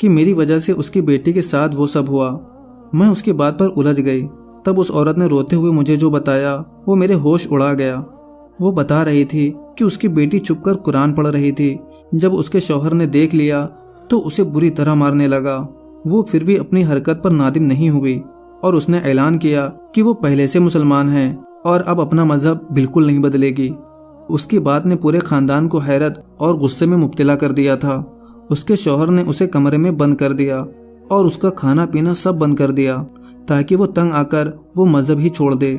کہ میری وجہ سے اس کی بیٹی کے ساتھ وہ سب ہوا۔ میں اس کی بات پر الجھ گئی۔ تب اس عورت نے روتے ہوئے مجھے جو بتایا وہ میرے ہوش اڑا گیا۔ وہ بتا رہی تھی کہ اس کی بیٹی چھپ کر قرآن پڑھ رہی تھی۔ جب اس کے شوہر نے دیکھ لیا تو اسے بری طرح مارنے لگا۔ وہ پھر بھی اپنی حرکت پر نادم نہیں ہوئی اور اس نے اعلان کیا کہ وہ پہلے سے مسلمان ہیں اور اب اپنا مذہب بالکل نہیں بدلے گی۔ اس کی بات نے پورے خاندان کو حیرت اور غصے میں مبتلا کر دیا تھا۔ اس کے شوہر نے اسے کمرے میں بند کر دیا اور اس کا کھانا پینا سب بند کر دیا تاکہ وہ تنگ آ کر وہ مذہب ہی چھوڑ دے۔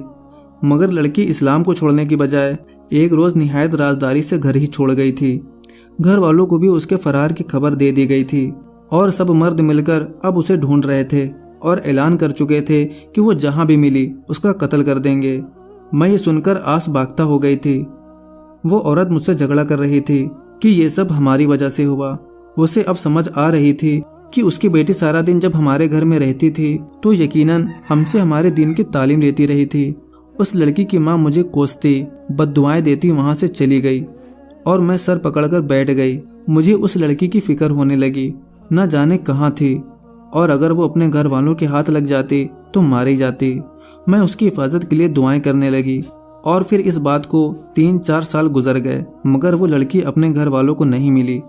مگر لڑکی اسلام کو چھوڑنے کی بجائے ایک روز نہایت رازداری سے گھر ہی چھوڑ گئی تھی۔ گھر والوں کو بھی اس کے فرار کی خبر دے دی گئی تھی اور سب مرد مل کر اب اسے ڈھونڈ رہے تھے اور اعلان کر چکے تھے کہ وہ جہاں بھی ملی اس کا قتل کر دیں گے۔ میں یہ سن کر آس باختہ ہو گئی تھی۔ وہ عورت مجھ سے جھگڑا کر رہی تھی کہ یہ سب ہماری وجہ سے ہوا۔ اسے اب سمجھ آ رہی تھی کہ اس کی بیٹی سارا دن جب ہمارے گھر میں رہتی تھی تو یقیناً ہم سے ہمارے دین کی تعلیم لیتی رہی تھی۔ اس لڑکی کی ماں مجھے کوستی، بد دعائیں دیتی وہاں سے چلی گئی اور میں سر پکڑ کر بیٹھ گئی۔ مجھے اس لڑکی کی فکر ہونے لگی، نہ جانے کہاں تھی، اور اگر وہ اپنے گھر والوں کے ہاتھ لگ جاتی تو ماری جاتی۔ میں اس کی حفاظت کے لیے دعائیں کرنے لگی اور پھر اس بات کو 3-4 سال گزر گئے مگر وہ لڑکی اپنے گھر والوں کو نہیں ملی۔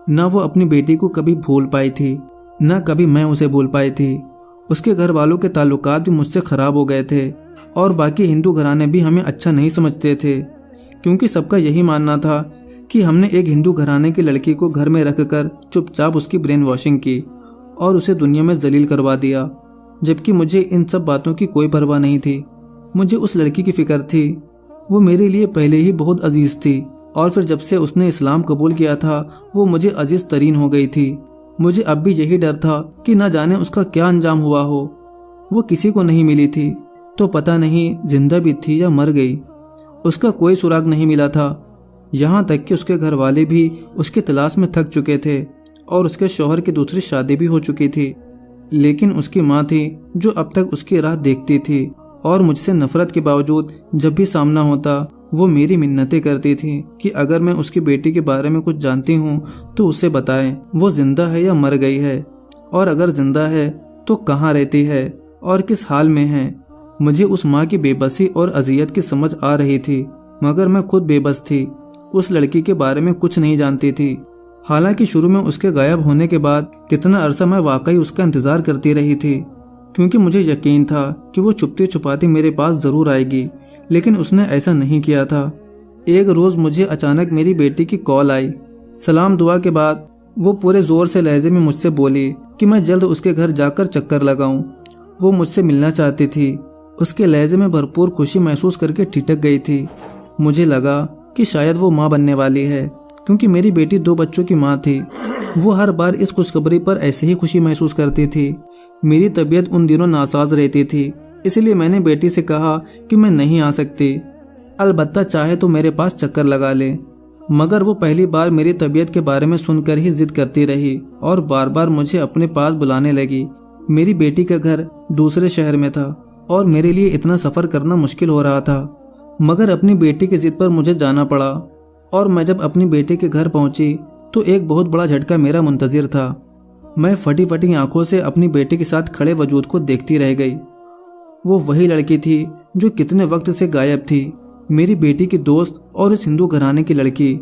نہ وہ اپنی بیٹی کو کبھی بھول پائی تھی، نہ کبھی میں اسے بھول پائی تھی۔ اس کے گھر والوں کے تعلقات بھی مجھ سے خراب ہو گئے تھے اور باقی ہندو گھرانے بھی ہمیں اچھا نہیں سمجھتے تھے، کیونکہ سب کا یہی ماننا تھا کہ ہم نے ایک ہندو گھرانے کی لڑکی کو گھر میں رکھ کر چپ چاپ اس کی برین واشنگ کی اور اسے دنیا میں ذلیل کروا دیا، جبکہ مجھے ان سب باتوں کی کوئی پرواہ نہیں تھی۔ مجھے اس لڑکی کی فکر تھی، وہ میرے لیے پہلے ہی بہت عزیز تھی اور پھر جب سے اس نے اسلام قبول کیا تھا وہ مجھے عزیز ترین ہو گئی تھی۔ مجھے اب بھی یہی ڈر تھا کہ نہ جانے اس کا کیا انجام ہوا ہو۔ وہ کسی کو نہیں ملی تھی تو پتہ نہیں زندہ بھی تھی یا مر گئی۔ اس کا کوئی سراغ نہیں ملا تھا، یہاں تک کہ اس کے گھر والے بھی اس کی تلاش میں تھک چکے تھے اور اس کے شوہر کی دوسری شادی بھی ہو چکی تھی۔ لیکن اس کی ماں تھی جو اب تک اس کی راہ دیکھتی تھی اور مجھ سے نفرت کے باوجود جب بھی سامنا ہوتا وہ میری منتیں کرتی تھی کہ اگر میں اس کی بیٹی کے بارے میں کچھ جانتی ہوں تو اسے بتائیں وہ زندہ ہے یا مر گئی ہے، اور اگر زندہ ہے تو کہاں رہتی ہے اور کس حال میں ہے۔ مجھے اس ماں کی بے بسی اور اذیت کی سمجھ آ رہی تھی مگر میں خود بے بس تھی، اس لڑکی کے بارے میں کچھ نہیں جانتی تھی۔ حالانکہ شروع میں اس کے غائب ہونے کے بعد کتنا عرصہ میں واقعی اس کا انتظار کرتی رہی تھی، کیونکہ مجھے یقین تھا کہ وہ چھپتی چھپاتی میرے پاس ضرور آئے گی، لیکن اس نے ایسا نہیں کیا تھا۔ ایک روز مجھے اچانک میری بیٹی کی کال آئی۔ سلام دعا کے بعد وہ پورے زور سے لہجے میں مجھ سے بولی کہ میں جلد اس کے گھر جا کر چکر لگاؤں۔ وہ مجھ سے ملنا چاہتی تھی۔ اس کے لہجے میں بھرپور خوشی محسوس کر کے ٹھٹک گئی تھی۔ مجھے لگا کہ شاید وہ ماں بننے والی ہے، کیونکہ میری بیٹی 2 بچوں کی ماں تھی۔ وہ ہر بار اس خوشخبری پر ایسے ہی خوشی محسوس کرتی تھی۔ میری طبیعت ان دنوں ناساز رہتی تھی، اس لیے میں نے بیٹی سے کہا کہ میں نہیں آ سکتی، البتہ چاہے تو میرے پاس چکر لگا لے۔ مگر وہ پہلی بار میری طبیعت کے بارے میں سن کر ہی ضد کرتی رہی اور بار بار مجھے اپنے پاس بلانے لگی۔ میری بیٹی کا گھر دوسرے شہر میں تھا اور میرے لیے اتنا سفر کرنا مشکل ہو رہا تھا، مگر اپنی بیٹی کی ضد پر مجھے جانا پڑا۔ اور میں جب اپنی بیٹی کے گھر پہنچی تو ایک بہت بڑا جھٹکا میرا منتظر تھا۔ میں پھٹی پھٹی آنکھوں سے اپنی بیٹی کے ساتھ کھڑے وجود کو دیکھتی رہ گئی۔ وہ وہی لڑکی تھی جو کتنے وقت سے غائب تھی، میری بیٹی کی دوست اور اس ہندو گھرانے کی لڑکی۔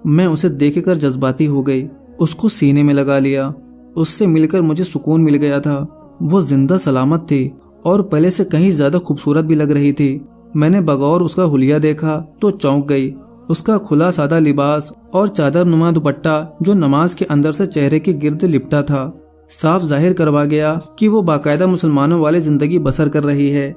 میں اسے دیکھ کر جذباتی ہو گئی، اس کو سینے میں لگا لیا۔ اس سے مل کر مجھے سکون مل گیا تھا۔ وہ زندہ سلامت تھی اور پہلے سے کہیں زیادہ خوبصورت بھی لگ رہی تھی۔ میں نے بغور اس کا حلیہ دیکھا تو چونک گئی۔ اس کا کھلا سادہ لباس اور چادر نما دوپٹہ جو نماز کے اندر سے چہرے کے گرد لپٹا تھا صاف ظاہر کروا گیا کہ وہ باقاعدہ مسلمانوں والی زندگی بسر کر رہی ہے۔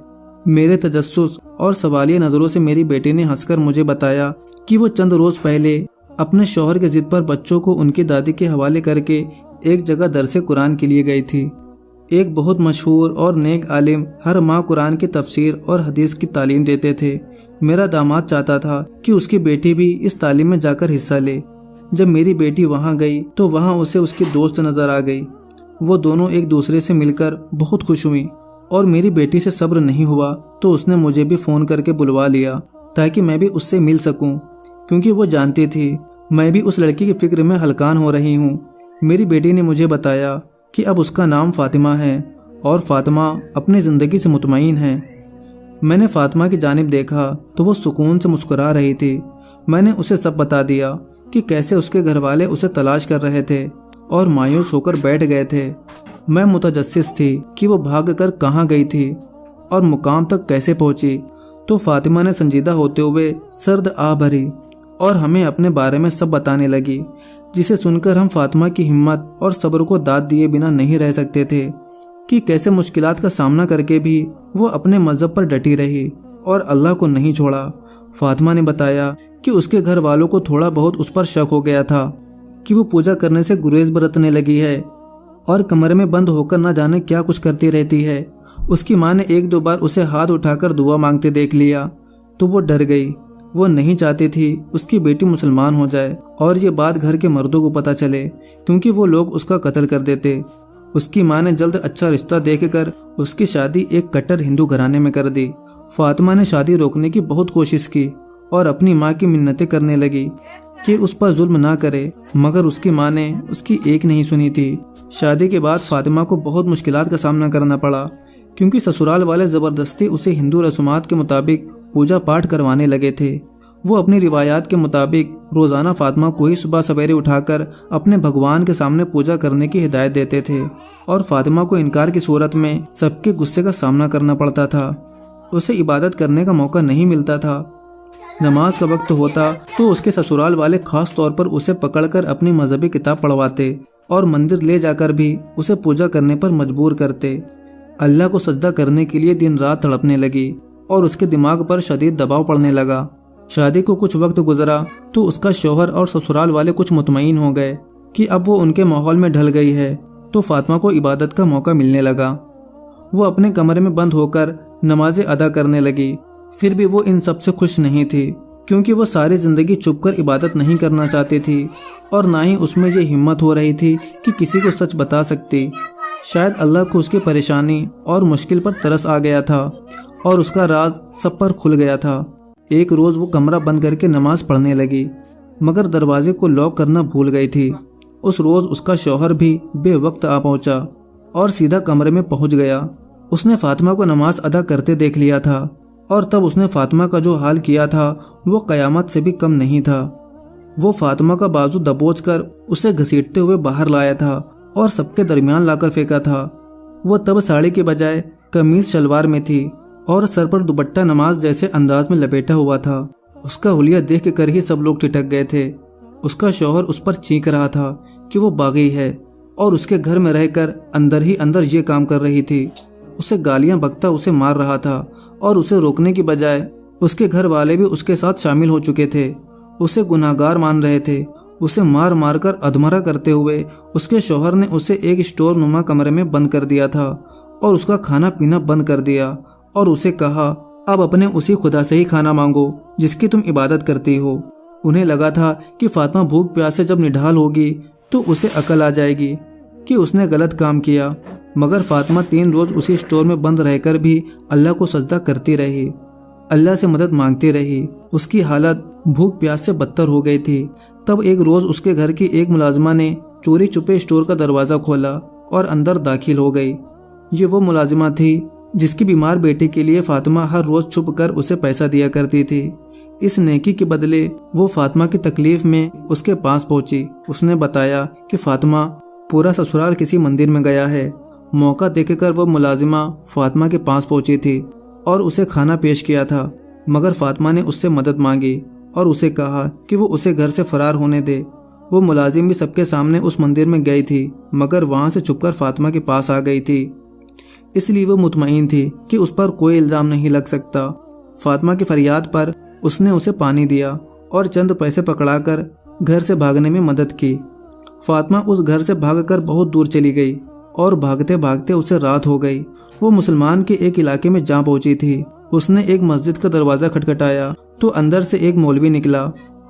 میرے تجسس اور سوالیہ نظروں سے میری بیٹی نے ہنس کر مجھے بتایا کہ وہ چند روز پہلے اپنے شوہر کے ضد پر بچوں کو ان کی دادی کے حوالے کر کے ایک جگہ درس قرآن کے لیے گئی تھی۔ ایک بہت مشہور اور نیک عالم ہر ماہ قرآن کی تفسیر اور حدیث کی تعلیم دیتے تھے۔ میرا داماد چاہتا تھا کہ اس کی بیٹی بھی اس تعلیم میں جا کر حصہ لے۔ جب میری بیٹی وہاں گئی تو وہاں اسے اس کی دوست نظر آ گئی۔ وہ دونوں ایک دوسرے سے مل کر بہت خوش ہوئیں اور میری بیٹی سے صبر نہیں ہوا تو اس نے مجھے بھی فون کر کے بلوا لیا تاکہ میں بھی اس سے مل سکوں، کیونکہ وہ جانتی تھی میں بھی اس لڑکی کی فکر میں ہلکان ہو رہی ہوں۔ میری بیٹی نے مجھے بتایا کہ اب اس کا نام فاطمہ ہے اور فاطمہ اپنی زندگی سے مطمئن ہے۔ میں نے فاطمہ کی جانب دیکھا تو وہ سکون سے مسکرا رہی تھی۔ میں نے اسے سب بتا دیا کہ کیسے اس کے گھر والے اسے تلاش کر رہے تھے اور مایوس ہو کر بیٹھ گئے تھے۔ میں متجسس تھی کہ وہ بھاگ کر کہاں گئی تھی اور مقام تک کیسے پہنچی۔ تو فاطمہ نے سنجیدہ ہوتے ہوئے سرد آہ بھری اور ہمیں اپنے بارے میں سب بتانے لگی، جسے سن کر ہم فاطمہ کی ہمت اور صبر کو داد دیے بنا نہیں رہ سکتے تھے کہ کیسے مشکلات کا سامنا کر کے بھی وہ اپنے مذہب پر ڈٹی رہی اور اللہ کو نہیں چھوڑا۔ فاطمہ نے بتایا کہ اس کے گھر والوں کو تھوڑا بہت اس پر شک ہو گیا تھا کہ وہ پوجا کرنے سے گریز برتنے لگی ہے اور کمرے میں بند ہو کر نہ جانے کیا کچھ کرتی رہتی ہے۔ اس کی ماں نے 1-2 بار اسے ہاتھ اٹھا کر دعا مانگتے دیکھ لیا تو وہ ڈر گئی۔ وہ نہیں چاہتی تھی اس کی بیٹی مسلمان ہو جائے اور یہ بات گھر کے مردوں کو پتہ چلے، کیونکہ وہ لوگ اس کا قتل کر دیتے۔ اس کی ماں نے جلد اچھا رشتہ دیکھ کر اس کی شادی ایک کٹر ہندو گھرانے میں کر دی۔ فاطمہ نے شادی روکنے کی بہت کوشش کی اور اپنی ماں کی منتیں کرنے لگی کہ اس پر ظلم نہ کرے، مگر اس کی ماں نے اس کی ایک نہیں سنی تھی۔ شادی کے بعد فاطمہ کو بہت مشکلات کا سامنا کرنا پڑا، کیونکہ سسرال والے زبردستی اسے ہندو رسومات کے مطابق پوجا پاٹ کروانے لگے تھے۔ وہ اپنی روایات کے مطابق روزانہ فاطمہ کو ہی صبح سویرے اٹھا کر اپنے بھگوان کے سامنے پوجا کرنے کی ہدایت دیتے تھے اور فاطمہ کو انکار کی صورت میں سب کے غصے کا سامنا کرنا پڑتا تھا۔ اسے عبادت کرنے کا موقع نہیں ملتا تھا۔ نماز کا وقت ہوتا تو اس کے سسرال والے خاص طور پر اسے پکڑ کر اپنی مذہبی کتاب پڑھواتے اور مندر لے جا کر بھی اسے پوجا کرنے پر مجبور کرتے۔ اللہ کو سجدہ کرنے کے لیے دن رات تڑپنے لگی اور اس کے دماغ پر شدید دباؤ پڑنے لگا۔ شادی کو کچھ وقت گزرا تو اس کا شوہر اور سسرال والے کچھ مطمئن ہو گئے کہ اب وہ ان کے ماحول میں ڈھل گئی ہے، تو فاطمہ کو عبادت کا موقع ملنے لگا۔ وہ اپنے کمرے میں بند ہو کر نمازیں ادا کرنے لگی۔ پھر بھی وہ ان سب سے خوش نہیں تھی، کیونکہ وہ ساری زندگی چھپ کر عبادت نہیں کرنا چاہتی تھی اور نہ ہی اس میں یہ ہمت ہو رہی تھی کہ کسی کو سچ بتا سکتی۔ شاید اللہ کو اس کی پریشانی اور مشکل پر ترس آ گیا تھا اور اس کا راز سب پر کھل گیا تھا۔ ایک روز وہ کمرہ بند کر کے نماز پڑھنے لگی، مگر دروازے کو لاک کرنا بھول گئی تھی۔ اس روز اس کا شوہر بھی بے وقت آ پہنچا اور سیدھا کمرے میں پہنچ گیا۔ اس نے فاطمہ کو نماز ادا کرتے دیکھ لیا تھا اور تب اس نے فاطمہ کا جو حال کیا تھا وہ قیامت سے بھی کم نہیں تھا۔ وہ فاطمہ کا بازو دبوچ کر اسے گھسیٹتے ہوئے باہر لایا تھا اور سب کے درمیان لا کر پھینکا تھا۔ وہ تب ساڑی کے بجائے قمیض شلوار میں تھی اور سر پر دوپٹہ نماز جیسے انداز میں لپیٹا ہوا تھا۔ اس کا حلیہ دیکھ کر ہی سب لوگ ٹھٹک گئے تھے۔ اس کا شوہر اس پر چینک رہا تھا کہ وہ باغی ہے اور اس کے گھر میں رہ کر اندر ہی اندر یہ کام کر رہی تھی۔ اسے گالیاں بکتا اسے مار رہا تھا اور اسے روکنے کی بجائے اس کے گھر والے بھی اس کے ساتھ شامل ہو چکے تھے۔ اسے گناہگار مان رہے تھے۔ اسے مار مار کر ادھمرا کرتے ہوئے اس کے شوہر نے اسے ایک اسٹور نما کمرے میں بند کر دیا تھا اور اس کا کھانا پینا بند کر دیا اور اسے کہا، اب اپنے اسی خدا سے ہی کھانا مانگو جس کی تم عبادت کرتی ہو۔ انہیں لگا تھا کہ فاطمہ بھوک پیاس سے جب نڈھال ہوگی تو اسے عقل آ جائے گی کہ اس نے غلط کام کیا، مگر فاطمہ 3 روز اسی اسٹور میں بند رہ کر بھی اللہ کو سجدہ کرتی رہی، اللہ سے مدد مانگتی رہی۔ اس کی حالت بھوک پیاس سے بدتر ہو گئی تھی۔ تب ایک روز اس کے گھر کی ایک ملازمہ نے چوری چھپے اسٹور کا دروازہ کھولا اور اندر داخل ہو گئی۔ یہ وہ ملازمہ تھی جس کی بیمار بیٹی کے لیے فاطمہ ہر روز چھپ کر اسے پیسہ دیا کرتی تھی۔ اس نیکی کے بدلے وہ فاطمہ کی تکلیف میں اس کے پاس پہنچی۔ اس نے بتایا کہ فاطمہ پورا سسرال کسی مندر میں گیا ہے۔ موقع دیکھ کر وہ ملازمہ فاطمہ کے پاس پہنچی تھی اور اسے کھانا پیش کیا تھا، مگر فاطمہ نے اس سے مدد مانگی اور اسے کہا کہ وہ اسے گھر سے فرار ہونے دے۔ وہ ملازم بھی سب کے سامنے اس مندر میں گئی تھی، مگر وہاں سے چھپ کر فاطمہ کے پاس آ گئی تھی، اس لیے وہ مطمئن تھی کہ اس پر کوئی الزام نہیں لگ سکتا۔ فاطمہ کی فریاد پر اس نے اسے پانی دیا اور چند پیسے پکڑا کر گھر سے بھاگنے میں مدد کی۔ فاطمہ اس گھر سے بھاگ کر بہت دور چلی گئی اور بھاگتے بھاگتے اسے رات ہو گئی۔ وہ مسلمان کے ایک علاقے میں جا پہنچی تھی۔ اس نے ایک مسجد کا دروازہ کھٹکھٹایا تو اندر سے ایک مولوی نکلا۔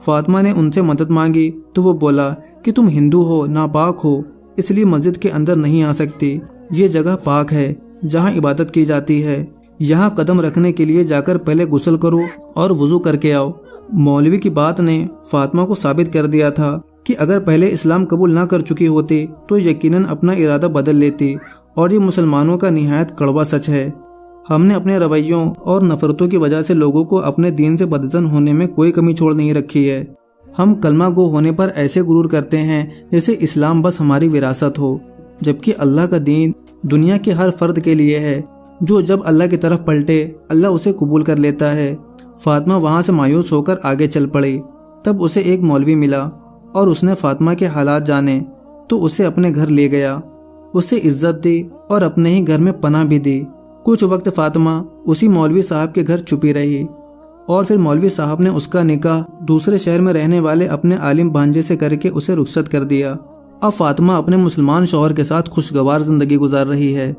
فاطمہ نے ان سے مدد مانگی تو وہ بولا کہ تم ہندو ہو، ناپاک ہو، اس لیے مسجد کے اندر نہیں آ سکتی۔ یہ جگہ پاک ہے جہاں عبادت کی جاتی ہے، یہاں قدم رکھنے کے لیے جا کر پہلے غسل کرو اور وضو کر کے آؤ۔ مولوی کی بات نے فاطمہ کو ثابت کر دیا تھا کہ اگر پہلے اسلام قبول نہ کر چکی ہوتی تو یقیناً اپنا ارادہ بدل لیتی، اور یہ مسلمانوں کا نہایت کڑوا سچ ہے۔ ہم نے اپنے رویوں اور نفرتوں کی وجہ سے لوگوں کو اپنے دین سے بدظن ہونے میں کوئی کمی چھوڑ نہیں رکھی ہے۔ ہم کلمہ گو ہونے پر ایسے غرور کرتے ہیں جیسے اسلام بس ہماری وراثت ہو، جبکہ اللہ کا دین دنیا کے ہر فرد کے لیے ہے۔ جو جب اللہ کی طرف پلٹے اللہ اسے قبول کر لیتا ہے۔ فاطمہ وہاں سے مایوس ہو کر آگے چل پڑی۔ تب اسے ایک مولوی ملا اور اس نے فاطمہ کے حالات جانے تو اسے اپنے گھر لے گیا، اسے عزت دی اور اپنے ہی گھر میں پناہ بھی دی۔ کچھ وقت فاطمہ اسی مولوی صاحب کے گھر چھپی رہی، اور پھر مولوی صاحب نے اس کا نکاح دوسرے شہر میں رہنے والے اپنے عالم بھانجے سے کر کے اسے رخصت کر دیا۔ اب فاطمہ اپنے مسلمان شوہر کے ساتھ خوشگوار زندگی گزار رہی ہے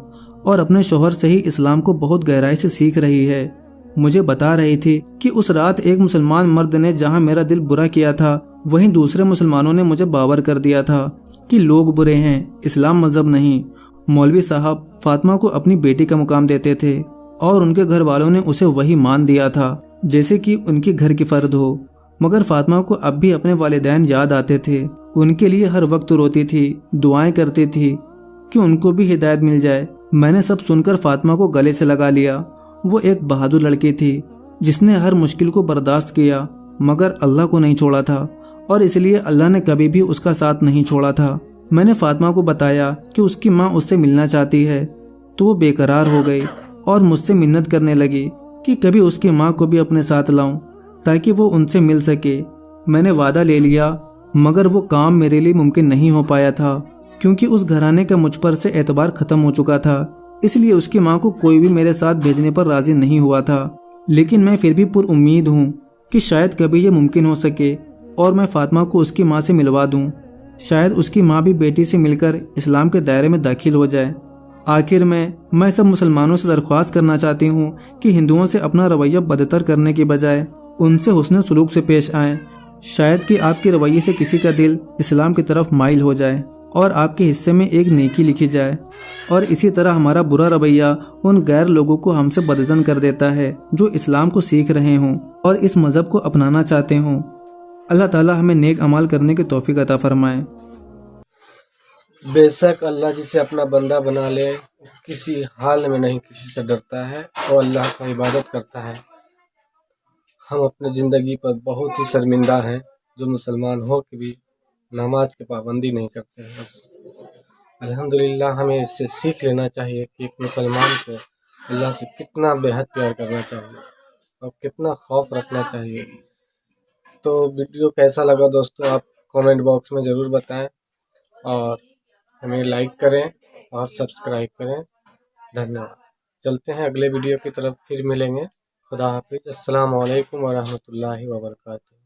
اور اپنے شوہر سے ہی اسلام کو بہت گہرائی سے سیکھ رہی ہے۔ مجھے بتا رہی تھی کہ اس رات ایک مسلمان مرد نے جہاں میرا دل برا کیا تھا، وہیں دوسرے مسلمانوں نے مجھے باور کر دیا تھا کہ لوگ برے ہیں، اسلام مذہب نہیں۔ مولوی صاحب فاطمہ کو اپنی بیٹی کا مقام دیتے تھے اور ان کے گھر والوں نے اسے وہی مان دیا تھا جیسے کہ ان کی گھر کی فرد ہو، مگر فاطمہ کو اب بھی اپنے والدین یاد آتے تھے۔ ان کے لیے ہر وقت روتی تھی، دعائیں کرتی تھی کہ ان کو بھی ہدایت مل جائے۔ میں نے سب سن کر فاطمہ کو گلے سے لگا لیا۔ وہ ایک بہادر لڑکی تھی جس نے ہر مشکل کو برداشت کیا مگر اللہ کو نہیں چھوڑا تھا، اور اس لیے اللہ نے کبھی بھی اس کا ساتھ نہیں چھوڑا تھا۔ میں نے فاطمہ کو بتایا کہ اس کی ماں اس سے ملنا چاہتی ہے تو وہ بے قرار ہو گئی اور مجھ سے منت کرنے لگی کہ کبھی اس کی ماں کو بھی اپنے ساتھ لاؤں تاکہ وہ ان سے مل سکے۔ میں نے وعدہ لے لیا مگر وہ کام میرے لیے ممکن نہیں ہو پایا تھا کیونکہ اس گھرانے کا مجھ پر سے اعتبار ختم ہو چکا تھا، اس لیے اس کی ماں کو کوئی بھی میرے ساتھ بھیجنے پر راضی نہیں ہوا تھا۔ لیکن میں پھر بھی پر امید ہوں کہ شاید کبھی یہ ممکن ہو سکے اور میں فاطمہ کو اس کی ماں سے ملوا دوں، شاید اس کی ماں بھی بیٹی سے مل کر اسلام کے دائرے میں داخل ہو جائے۔ آخر میں سب مسلمانوں سے درخواست کرنا چاہتی ہوں کہ ہندوؤں سے اپنا رویہ بدتر کرنے کی بجائے ان سے حسن سلوک سے پیش آئیں، شاید کہ آپ کے رویے سے کسی کا دل اسلام کی طرف مائل ہو جائے اور آپ کے حصے میں ایک نیکی لکھی جائے، اور اسی طرح ہمارا برا رویہ ان غیر لوگوں کو ہم سے بدظن کر دیتا ہے جو اسلام کو سیکھ رہے ہوں اور اس مذہب کو اپنانا چاہتے ہوں۔ اللہ تعالی ہمیں نیک اعمال کرنے کی توفیق عطا فرمائے۔ بے شک اللہ جسے اپنا بندہ بنا لے کسی حال میں نہیں کسی سے ڈرتا ہے اور اللہ کا عبادت کرتا ہے۔ ہم اپنے زندگی پر بہت ہی شرمندہ ہیں جو مسلمان ہو کے بھی نماز کی پابندی نہیں کرتے ہیں۔ بس الحمدللہ ہمیں اس سے سیکھ لینا چاہیے کہ ایک مسلمان کو اللہ سے کتنا بے حد پیار کرنا چاہیے اور کتنا خوف رکھنا چاہیے۔ تو ویڈیو کیسا لگا دوستو آپ کامنٹ باکس میں ضرور بتائیں، اور ہمیں لائک کریں اور سبسکرائب کریں۔ دھنیہ واد۔ چلتے ہیں اگلے ویڈیو کی طرف، پھر ملیں گے۔ خدا حافظ۔ السلام علیکم ورحمۃ اللہ وبرکاتہ۔